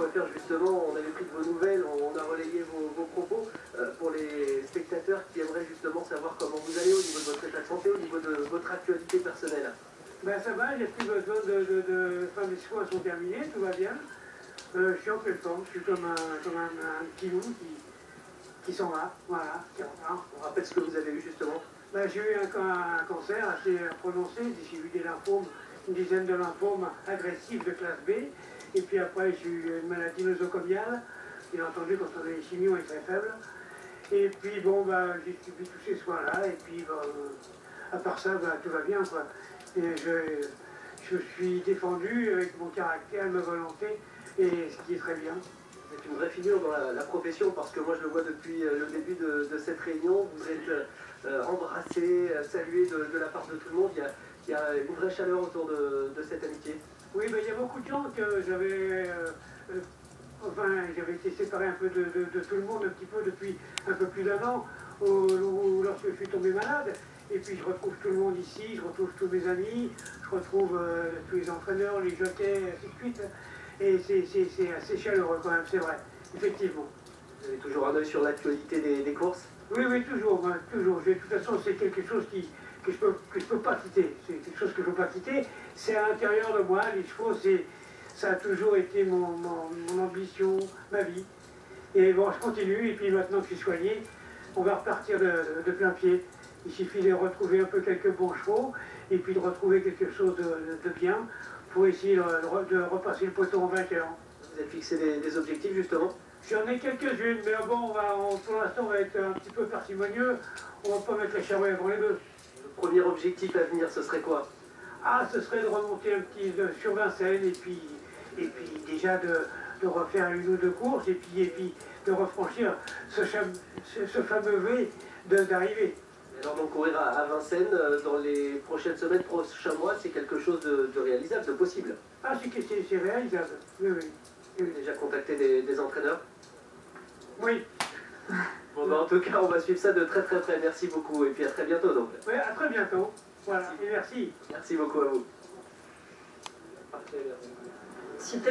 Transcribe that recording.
Coiffeur, justement, on avait pris de vos nouvelles, on a relayé vos propos pour les spectateurs qui aimeraient justement savoir comment vous allez au niveau de votre état de santé, au niveau de votre actualité personnelle. Ben ça va, j'ai plus besoin de... Enfin, mes soins sont terminés, tout va bien. Je suis en pleine forme, je suis comme un petit loup qui s'en va, voilà, qui repart. On rappelle ce que vous avez eu justement. Ben, j'ai eu un cancer assez prononcé, j'ai eu des lymphomes, une dizaine de lymphomes agressifs de classe B. Et puis après, j'ai eu une maladie nosocomiale. Bien entendu, quand on a les chimios, elle est très faible. Et puis bon, ben, j'ai subi tous ces soins-là. Et puis, ben, à part ça, ben, tout va bien, quoi. Et je suis défendu avec mon caractère, ma volonté, et ce qui est très bien. Vous êtes une vraie figure dans la profession, parce que moi je le vois depuis le début de cette réunion. Vous êtes embrassé, salué de la part de tout le monde. Il y a une vraie chaleur autour de cette amitié. Oui, ben, il y a beaucoup de gens que j'avais... j'avais été séparé un peu de tout le monde un petit peu depuis un peu plus d'un an, lorsque je suis tombé malade. Et puis je retrouve tout le monde ici, je retrouve tous mes amis, je retrouve tous les entraîneurs, les jockeys, ainsi de suite. Et c'est assez chaleureux quand même, c'est vrai, effectivement. Vous avez toujours un œil sur l'actualité des courses? Oui, oui, toujours, hein, toujours. De toute façon, c'est quelque chose que je peux pas quitter. C'est quelque chose que je peux pas quitter. C'est à l'intérieur de moi, les chevaux, ça a toujours été mon ambition, ma vie. Et bon, je continue, et puis maintenant que je suis soigné, on va repartir de plein pied. Il suffit de retrouver un peu quelques bons chevaux, et puis de retrouver quelque chose de bien, pour essayer de repasser le poteau en vainqueur. Vous avez fixé des objectifs, justement? J'en ai quelques-unes, mais bon, pour l'instant, on va être un petit peu parcimonieux. On va pas mettre la charrue avant les bœufs. Le premier objectif à venir, ce serait quoi? Ah, ce serait de remonter un petit sur Vincennes, et puis déjà de refaire une ou deux courses, et puis de refranchir ce fameux V d'arrivée. Alors donc courir à Vincennes dans les prochaines semaines, prochains mois, c'est quelque chose de réalisable, de possible? Ah, c'est réalisable, oui, oui. Vous avez déjà contacté des entraîneurs? Oui. Bon, bah, en tout cas, on va suivre ça de très très près. Merci beaucoup et puis à très bientôt donc. Oui, à très bientôt. Voilà, et merci. Merci beaucoup à vous. Super.